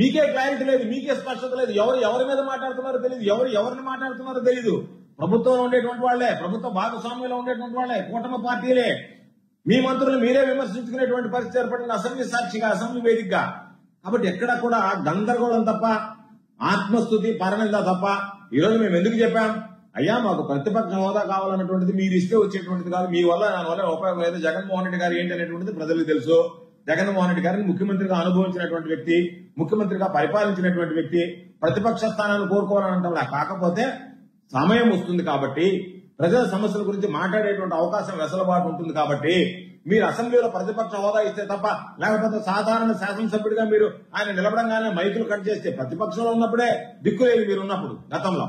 మీకే క్లారిటీ లేదు, మీకే స్పష్టత లేదు. ఎవరి మీద మాట్లాడుతున్నారో తెలియదు, ఎవరిని మాట్లాడుతున్నారో తెలియదు. ప్రభుత్వంలో ఉండేటువంటి వాళ్లే, ప్రభుత్వ భాగస్వామ్యంలో ఉండేటువంటి వాళ్లే, కూటమి పార్టీలే. మీ మంత్రులు మీరే విమర్శించుకునేటువంటి పరిస్థితి ఏర్పడింది అసెంబ్లీ సాక్షిగా, అసెంబ్లీ వేదికగా. కాబట్టి ఎక్కడ కూడా గందరగోళం తప్ప, ఆత్మస్థుతి పరనింద తప్ప. ఈరోజు మేము ఎందుకు చెప్పాం, అయ్యా మాకు ప్రతిపక్ష హోదా కావాలన్నటువంటిది మీరు ఇస్తే వచ్చేటువంటిది కాదు, మీ వల్ల దాని వల్ల ఉపయోగం లేదు. జగన్మోహన్ రెడ్డి గారు ఏంటి అనేటువంటిది ప్రజలకు తెలుసు. జగన్మోహన్ రెడ్డి గారిని ముఖ్యమంత్రిగా అనుభవించినటువంటి వ్యక్తి, ముఖ్యమంత్రిగా పరిపాలించినటువంటి వ్యక్తి, ప్రతిపక్ష స్థానాన్ని కోరుకోవాలంటే కాకపోతే సమయం వస్తుంది కాబట్టి, ప్రజల సమస్యల గురించి మాట్లాడేటువంటి అవకాశం వెసులుబాటు ఉంటుంది కాబట్టి మీరు అసెంబ్లీలో ప్రతిపక్ష హోదా ఇస్తే తప్ప, లేకపోతే సాధారణ శాసనసభ్యుడిగా మీరు ఆయన నిలబడంగానే మైకులు కట్ చేస్తే, ప్రతిపక్షంలో ఉన్నప్పుడే దిక్కులేదు మీరు ఉన్నప్పుడు గతంలో,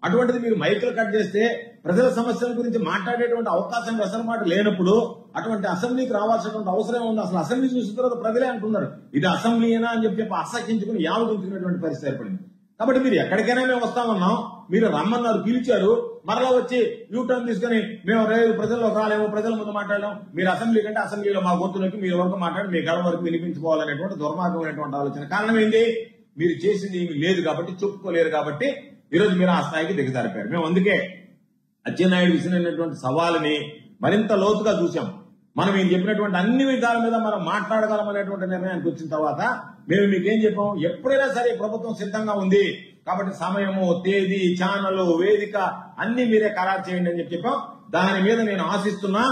అటువంటిది మీరు మైకులు కట్ చేస్తే ప్రజల సమస్యల గురించి మాట్లాడేటువంటి అవకాశం వెసులుబాటు లేనప్పుడు అటువంటి అసెంబ్లీకి రావాల్సినటువంటి అవసరం ఉంది. అసలు అసెంబ్లీ చూసిన తర్వాత ప్రజలే అంటున్నారు ఇది అసెంబ్లీనా అని చెప్పి అసహించుకుని యావగించుకునేటువంటి పరిస్థితి ఏర్పడింది. కాబట్టి మీరు ఎక్కడికైనా మేము వస్తామన్నాం, మీరు రమ్మన్నారు, పిలిచారు, మరలా వచ్చి యూటర్న్ తీసుకుని మేము ప్రజల్లోకి రాలేము, ప్రజల ముందు మాట్లాడలేము, మీరు అసెంబ్లీ కంటే అసెంబ్లీలో మా గొంతులోకి మీరు వరకు మాట్లాడి మీ గడ వరకు వినిపించుకోవాలనేటువంటి దుర్మార్గమైనటువంటి ఆలోచన. కారణం ఏంటి, మీరు చేసింది ఏమి లేదు కాబట్టి, చెప్పుకోలేరు కాబట్టి ఈరోజు మీరు ఆ స్థాయికి దిగజారిపోయారు. మేము అందుకే అచ్చెన్నాయుడు విసిరినటువంటి సవాలుని మరింత లోతుగా చూసాం. మనం ఈయన చెప్పినటువంటి అన్ని విధాల మీద మనం మాట్లాడగలం అనేటువంటి నిర్ణయానికి వచ్చిన తర్వాత మేము మీకేం చెప్పాం, ఎప్పుడైనా సరే ప్రభుత్వం సిద్ధంగా ఉంది కాబట్టి సమయము, తేదీ, ఛానల్, వేదిక అన్ని మీరే ఖరారు చేయండి అని చెప్పాం. దాని మీద నేను ఆశిస్తున్నా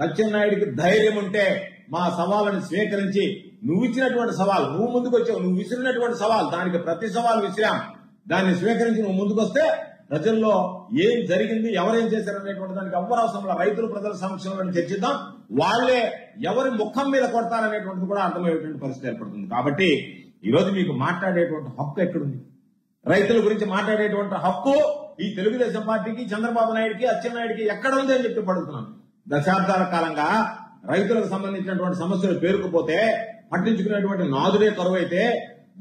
అచ్చెన్నాయుడికి ధైర్యం ఉంటే మా సవాళ్ళని స్వీకరించి, నువ్వు ఇచ్చినటువంటి సవాల్, నువ్వు ముందుకు వచ్చావు, నువ్వు విసిరినటువంటి సవాల్, దానికి ప్రతి సవాల్ విసిరాం, దాన్ని స్వీకరించి నువ్వు ముందుకు వస్తే ప్రజల్లో ఏం జరిగింది, ఎవరేం చేశారు అనేటువంటి దానికి ఎవ్వరు అవసరంలో రైతులు ప్రజల సమక్షంలో చర్చిద్దాం. వాళ్లే ఎవరి ముఖం మీద కొడతారనేటువంటిది కూడా అర్థమయ్యేటువంటి పరిస్థితి ఏర్పడుతుంది. కాబట్టి ఈరోజు మీకు మాట్లాడేటువంటి హక్కు ఎక్కడుంది, రైతుల గురించి మాట్లాడేటువంటి హక్కు ఈ తెలుగుదేశం పార్టీకి, చంద్రబాబు నాయుడికి, అచ్చెన్నాయుడికి ఎక్కడ ఉంది అని చెప్పి పడుతున్నాను. దశాబ్దాల కాలంగా రైతులకు సంబంధించినటువంటి సమస్యలు పేరుకుపోతే పట్టించుకునేటువంటి నాదుడే కరువైతే,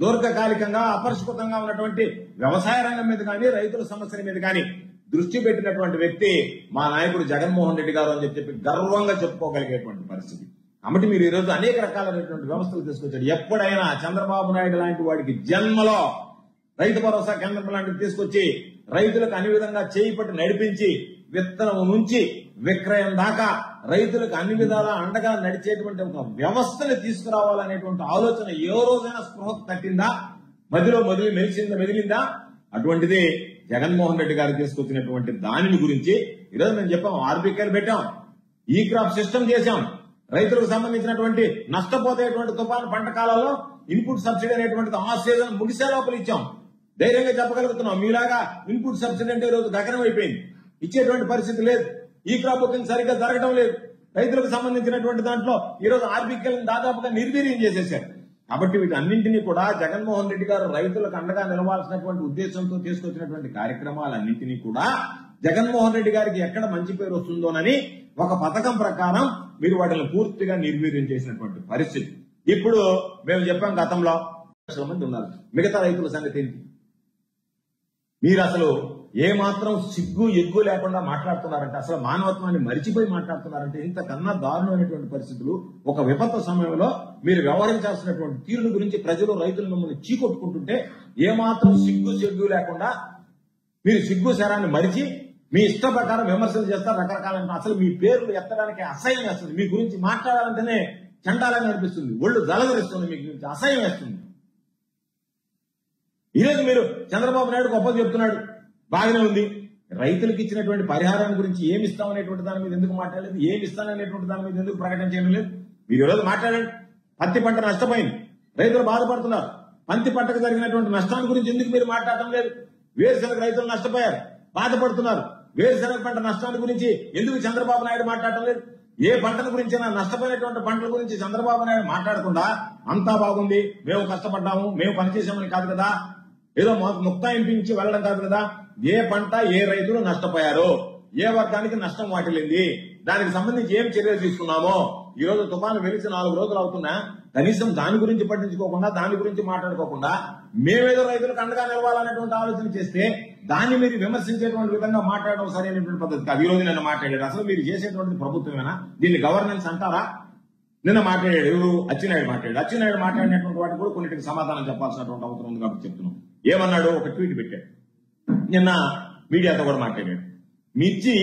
దీర్ఘకాలికంగా అపరిష్కృతంగా ఉన్నటువంటి వ్యవసాయ రంగం మీద కానీ, రైతుల సమస్యల మీద కానీ దృష్టి పెట్టినటువంటి వ్యక్తి మా నాయకుడు జగన్మోహన్ రెడ్డి గారు అని చెప్పి గర్వంగా చెప్పుకోగలిగేటువంటి పరిస్థితి. కాబట్టి మీరు ఈ రోజు అనేక రకాలైనటువంటి వ్యవస్థలు తీసుకొచ్చారు. ఎప్పుడైనా చంద్రబాబు నాయుడు లాంటి వాడికి జన్మలో రైతు భరోసా కేంద్రం లాంటివి తీసుకొచ్చి రైతులకు అన్ని విధంగా చేయి పట్టి నడిపించి, విత్తనం నుంచి విక్రయం దాకా రైతులకు అన్ని విధాలా అండగా నడిచేటువంటి ఒక వ్యవస్థను తీసుకురావాలనేటువంటి ఆలోచన ఏ రోజైనా స్పృహ తట్టిందా, మధ్యలో మెదిలిందా? అటువంటిది జగన్మోహన్ రెడ్డి గారు తీసుకొచ్చినటువంటి దానిని గురించి ఈరోజు మేము చెప్పాం. ఆర్బీకేలు పెట్టాం, ఈ క్రాప్ సిస్టమ్ చేశాం, రైతులకు సంబంధించినటువంటి నష్టపోతేటువంటి తుఫాను పంట కాలంలో ఇన్పుట్ సబ్సిడీ అనేటువంటిది ఆ సీజన్ ముగిసే లోపల ఇచ్చాం. ధైర్యంగా చెప్పగలుగుతున్నాం. మీలాగా ఇన్పుట్ సబ్సిడీ అంటే ఈరోజు గగనం అయిపోయింది, ఇచ్చేటువంటి పరిస్థితి లేదు. ఈ క్రాప్ బుకింగ్ సరిగ్గా జరగడం లేదు. రైతులకు సంబంధించినటువంటి దాంట్లో ఈరోజు ఆర్బీకేలను దాదాపుగా నిర్వీర్యం చేసేశారు. కాబట్టి వీటన్నింటినీ కూడా జగన్మోహన్ రెడ్డి గారు రైతులకు అండగా నిలవాల్సినటువంటి ఉద్దేశంతో తీసుకొచ్చినటువంటి కార్యక్రమాలన్నింటినీ కూడా జగన్మోహన్ రెడ్డి గారికి ఎక్కడ మంచి పేరు వస్తుందోనని ఒక పథకం ప్రకారం మీరు వాటిని పూర్తిగా నిర్వీర్యం చేసినటువంటి పరిస్థితి. ఇప్పుడు మేము చెప్పాం, గతంలో లక్షల మంది ఉన్నారు, మిగతా రైతుల సంగతి ఏంటి? మీరు అసలు ఏమాత్రం సిగ్గు ఎగ్గు లేకుండా మాట్లాడుతున్నారంటే, అసలు మానవత్వాన్ని మరిచిపోయి మాట్లాడుతున్నారంటే, ఇంతకన్నా దారుణమైనటువంటి పరిస్థితులు. ఒక విపత్తు సమయంలో మీరు వ్యవహరించాల్సినటువంటి తీరుల గురించి ప్రజలు, రైతులు మిమ్మల్ని చీకొట్టుకుంటుంటే ఏమాత్రం సిగ్గు లేకుండా మీరు సిగ్గు శరాన్ని మరిచి మీ ఇష్ట ప్రకారం విమర్శలు చేస్తారు రకరకాల. అసలు మీ పేర్లు ఎత్తడానికి అసహ్యం వేస్తుంది, మీ గురించి మాట్లాడాలంటేనే చండాలంగా అనిపిస్తుంది, ఒళ్ళు జలగరిస్తుంది, మీ గురించి అసహ్యం వేస్తుంది. ఈరోజు మీరు చంద్రబాబు నాయుడు గొప్ప చెప్తున్నాడు, బాగానే ఉంది. రైతులకు ఇచ్చినటువంటి పరిహారం గురించి ఏమి ఇస్తామనేటువంటి దాని మీద ఎందుకు మాట్లాడలేదు, ఏమి ఇస్తాననేటువంటి దాని మీద ఎందుకు ప్రకటన చేయడం లేదు? మీరు ఈరోజు మాట్లాడండి. పత్తి పంట నష్టపోయింది, రైతులు బాధపడుతున్నారు, పత్తి పంటకు జరిగినటువంటి నష్టాన్ని గురించి ఎందుకు మీరు మాట్లాడటం లేదు? వేరుశనగ రైతులు నష్టపోయారు, బాధపడుతున్నారు, వేరుశనగ పంట నష్టాన్ని గురించి ఎందుకు చంద్రబాబు నాయుడు మాట్లాడటం లేదు? ఏ పంటల గురించి నష్టపోయినటువంటి పంటల గురించి చంద్రబాబు నాయుడు మాట్లాడకుండా అంతా బాగుంది, మేము కష్టపడ్డాము, మేము పనిచేసామని కాదు కదా, ఏదో ముక్తాయింపించి వెళ్లడం కాదు కదా. ఏ పంట, ఏ రైతులు నష్టపోయారో, ఏ వర్గానికి నష్టం వాటిల్లింది, దానికి సంబంధించి ఏం చర్యలు తీసుకున్నామో. ఈ రోజు తుఫాను వెలిసి 4 రోజులు అవుతున్నా కనీసం దాని గురించి పట్టించుకోకుండా, దాని గురించి మాట్లాడుకోకుండా మేమేదో రైతులకు అండగా నిలవాలనేటువంటి ఆలోచన చేస్తే దాన్ని మీరు విమర్శించేటువంటి విధంగా మాట్లాడడం సరైనటువంటి పద్ధతి కాదు. ఈ రోజు నేను మాట్లాడారు, అసలు మీరు చేసేటువంటి ప్రభుత్వమేనా? దీన్ని గవర్నెన్స్ అంటారా? నిన్న మాట్లాడాడు ఎవరు? అచ్చెన్నాయుడు మాట్లాడాడు. అచ్చెన్నాయుడు మాట్లాడినటువంటి వాటికి కూడా కొన్నిటికి సమాధానం చెప్పాల్సినటువంటి అవసరం ఉంది కాబట్టి చెప్తున్నాం. ఏమన్నాడు? ఒక ట్వీట్ పెట్టాడు. నిన్న మీడియాతో కూడా మాట్లాడాడు. మిర్చి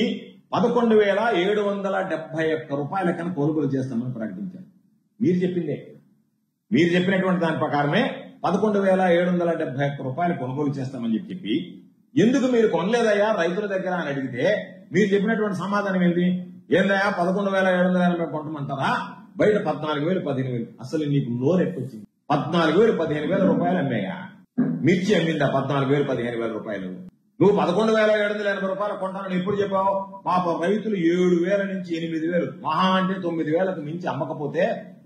11,771 రూపాయల కన్నా కొనుగోలు చేస్తామని ప్రకటించారు. మీరు చెప్పిందే, మీరు చెప్పినటువంటి దాని ప్రకారమే 11,771 రూపాయలు కొనుగోలు చేస్తామని చెప్పి ఎందుకు మీరు కొనలేదయ్యా రైతుల దగ్గర అని అడిగితే మీరు చెప్పినటువంటి సమాధానం ఏంటి? ఏందయ్యా 11,780 కొంటమంటారా? బయట 14,000 15,000. అసలు నీకు నోరు ఎక్కువచ్చింది. 14,000 15,000 రూపాయలు అమ్మాయా? మిర్చి అమ్మిందా 14,000 15,000 రూపాయలు? నువ్వు 11,780 రూపాయలు కొంటానని ఎప్పుడు చెప్పావు? పాప రైతులు 7,000 నుంచి 8,000 మహా అంటే 9,000కు మించి అమ్మకపోతే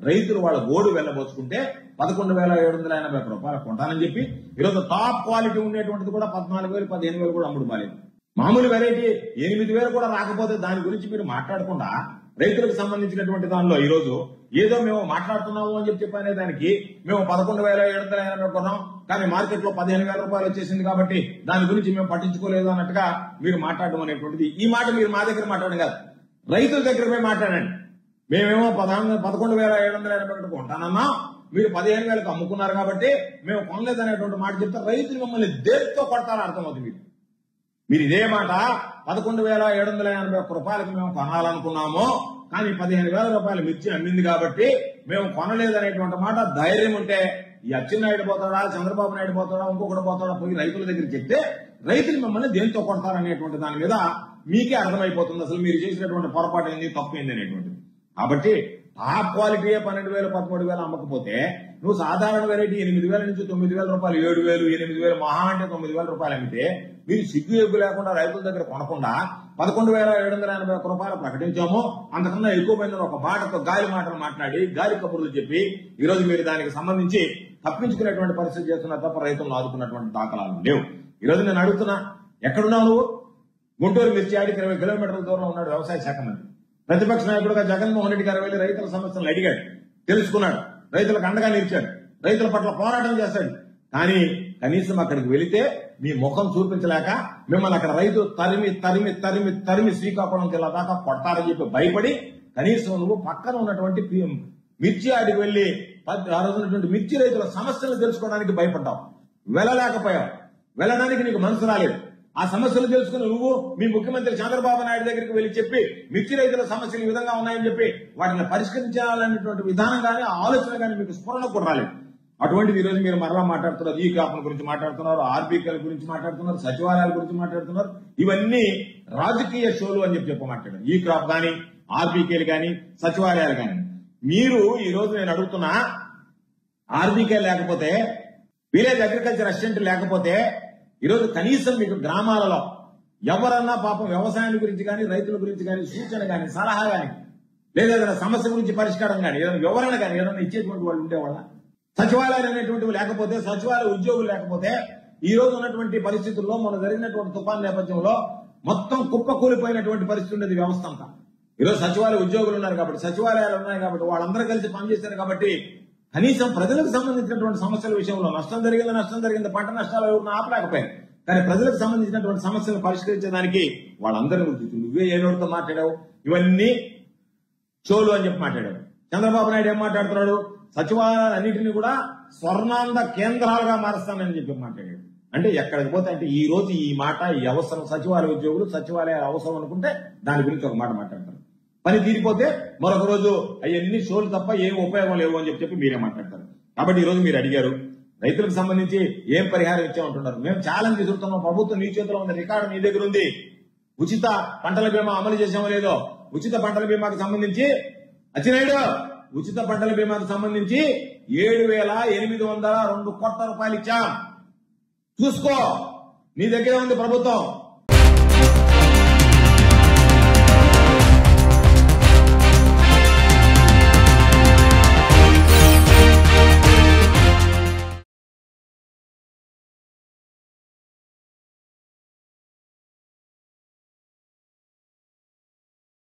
రైతులు వాళ్ళ గోడు వెళ్ళబోచుకుంటే 11,780 రూపాయలు కొంటానని చెప్పి ఈరోజు టాప్ క్వాలిటీ ఉండేటువంటిది కూడా 14,000 15,000 కూడా అమ్ముడు బాలేదు. మామూలు వెరైటీ 8,000 కూడా రాకపోతే దాని గురించి మీరు మాట్లాడకుండా రైతులకు సంబంధించినటువంటి దానిలో ఈ రోజు ఏదో మేము మాట్లాడుతున్నాము అని చెప్పనే దానికి మేము 11,780 కొన్నాం, కానీ మార్కెట్ లో 15,000 రూపాయలు వచ్చేసింది కాబట్టి దాని గురించి మేము పట్టించుకోలేదు అన్నట్టుగా మీరు మాట్లాడడం అనేటువంటిది. ఈ మాట మీరు మా దగ్గర మాట్లాడడం కాదు, రైతుల దగ్గర పోయి మాట్లాడండి. మేమేమో 11,780 కొంటానన్నా, మీరు 15,000కు అమ్ముకున్నారు కాబట్టి మేము కొనలేదనేటువంటి మాట చెప్తే రైతులు మిమ్మల్ని దేనితో కొడతారో అర్థమవుతుంది. మీరు ఇదే మాట 11,781 రూపాయలకు మేము కొనాలనుకున్నాము, కానీ 15,000 రూపాయలు మిర్చి అమ్మింది కాబట్టి మేము కొనలేదనేటువంటి మాట ధైర్యం ఉంటే ఈ అచ్చెన్నాయుడు పోతాడా, చంద్రబాబు నాయుడు పోతాడా, ఇంకొకటి పోతాడా పోయి రైతుల దగ్గర చెప్తే రైతులు మిమ్మల్ని దేనితో కొడతారనేటువంటి దాని మీద మీకే అర్థమైపోతుంది అసలు మీరు చేసినటువంటి పొరపాటు ఏంది, తప్పు ఏంది అనేటువంటిది. కాబట్టి టాప్ క్వాలిటీయే 12,000 13,000 అమ్మకపోతే నువ్వు సాధారణ వెరైటీ 8,000 నుంచి 9,000 రూపాయలు 7,000 8,000 మహా అంటే 9,000 రూపాయలు అమ్మితే మీరు సిగ్గు ఎగ్గు లేకుండా రైతుల దగ్గర కొనకుండా 11,780 రూపాయలు ప్రకటించాము, అంతకన్నా ఎక్కువ పోయిన ఒక మాటతో గాలి మాటలు మాట్లాడి గాలి కబుర్లు చెప్పి ఈ రోజు మీరు దానికి సంబంధించి తప్పించుకునేటువంటి పరిస్థితి చేస్తున్నారు తప్ప రైతులను ఆదుకున్నటువంటి దాఖలాలు లేవు. ఈ రోజు నేను అడుగుతున్నా, ఎక్కడున్నావు నువ్వు? గుంటూరు మిర్చి ఆడికి 20 కిలోమీటర్ల దూరంలో ఉన్నాడు వ్యవసాయ శాఖ మంత్రి. ప్రతిపక్ష నాయకుడుగా జగన్మోహన్ రెడ్డి గారు వెళ్లి రైతుల సమస్యలను అడిగాడు, తెలుసుకున్నాడు, రైతులకు అండగా నిలిచాడు, రైతుల పట్ల పోరాటం చేశాడు. కానీ కనీసం అక్కడికి వెళితే మీ ముఖం చూపించలేక మిమ్మల్ని అక్కడ రైతు తరిమి తరిమి తరిమి తరిమి శ్రీకాకుళం జిల్లా దాకా కొడతారని చెప్పి భయపడి కనీసం నువ్వు పక్కన ఉన్నటువంటి మిర్చి ఆడికి వెళ్లి ఆ రోజు ఉన్నటువంటి మిర్చి రైతుల సమస్యలు తెలుసుకోవడానికి భయపడ్డావు, వెళ్ళలేకపోయావు, వెళ్ళడానికి నీకు మనసు రాలేదు. ఆ సమస్యలు తెలుసుకుని నువ్వు మీ ముఖ్యమంత్రి చంద్రబాబు నాయుడు దగ్గరికి వెళ్లి చెప్పి మిర్చి రైతుల సమస్యలు ఈ విధంగా ఉన్నాయని చెప్పి వాటిని పరిష్కరించాలనేటువంటి విధానం కానీ ఆలోచన కానీ మీకు స్ఫురణ కూడా రాలేదు. అటువంటిది ఈ రోజు మీరు మరలా మాట్లాడుతున్నారు, ఈ క్రాప్ గురించి మాట్లాడుతున్నారు, ఆర్బీకేల గురించి మాట్లాడుతున్నారు, సచివాలయాల గురించి మాట్లాడుతున్నారు. ఇవన్నీ రాజకీయ షోలు అని చెప్పి మాట్లాడారు. ఈ క్రాప్ కానీ ఆర్బీకేలు కానీ సచివాలయాలు కానీ మీరు ఈ రోజు నేను అడుగుతున్నా, ఆర్బీకే లేకపోతే విలేజ్ అగ్రికల్చర్ అసిస్టెంట్ లేకపోతే ఈరోజు కనీసం మీకు గ్రామాలలో ఎవరన్నా పాపం వ్యవసాయం గురించి కానీ రైతుల గురించి కానీ సూచన కానీ సలహా కానీ లేదా ఏదైనా సమస్య గురించి పరిష్కారం కానీ ఏదైనా వివరణ కానీ ఏదైనా ఇచ్చేటువంటి వాళ్ళు ఉండేవాళ్ళ? సచివాలయాలు అనేటువంటివి లేకపోతే, సచివాలయ ఉద్యోగులు లేకపోతే ఈ రోజు ఉన్నటువంటి పరిస్థితుల్లో మన జరిగినటువంటి తుఫాన్ నేపథ్యంలో మొత్తం కుప్పకూలిపోయినటువంటి పరిస్థితి ఉండేది వ్యవస్థ అంతా. ఈరోజు సచివాలయ ఉద్యోగులు ఉన్నారు కాబట్టి, సచివాలయాలు ఉన్నాయి కాబట్టి, వాళ్ళందరూ కలిసి పనిచేశారు కాబట్టి కనీసం ప్రజలకు సంబంధించినటువంటి సమస్యల విషయంలో నష్టం జరిగింది, పంట నష్టాలు ఎవరిని ఆపలేకపోయారు. కానీ ప్రజలకు సంబంధించినటువంటి సమస్యలు పరిష్కరించడానికి వాళ్ళందరూ నువ్వే ఏ నోటితో మాట్లాడావు? ఇవన్నీ షోలు అని చెప్పి మాట్లాడావు. చంద్రబాబు నాయుడు ఏం మాట్లాడుతున్నాడు? సచివాలయాలన్నింటినీ కూడా స్వర్ణాంధ కేంద్రాలుగా మారుస్తానని చెప్పి మాట్లాడాడు. అంటే ఎక్కడికి పోతే అంటే ఈ రోజు ఈ మాట ఈ అవసరం, సచివాలయ ఉద్యోగులు సచివాలయాలు అవసరం అనుకుంటే దాని గురించి ఒక మాట మాట్లాడతారు. పని తీరిపోతే మరొక రోజు అవన్నీ షోలు తప్ప ఏం ఉపయోగం లేవు అని చెప్పి మీరే మాట్లాడతారు. కాబట్టి ఈ రోజు మీరు అడిగారు రైతులకు సంబంధించి ఏం పరిహారం ఇచ్చామంటున్నారు. మేము ఛాలెంజ్ విసురుతున్నాం, ప్రభుత్వం నీ చేతిలో ఉంది, రికార్డు నీ దగ్గర ఉంది. ఉచిత పంటల బీమా అమలు చేసామో లేదో, ఉచిత పంటల బీమాకు సంబంధించి అచ్చినాయుడు ఉచిత పంటల బీమాకు సంబంధించి 7,802 కోట్ల రూపాయలు ఇచ్చాం. చూసుకో, నీ దగ్గర ఉంది ప్రభుత్వం.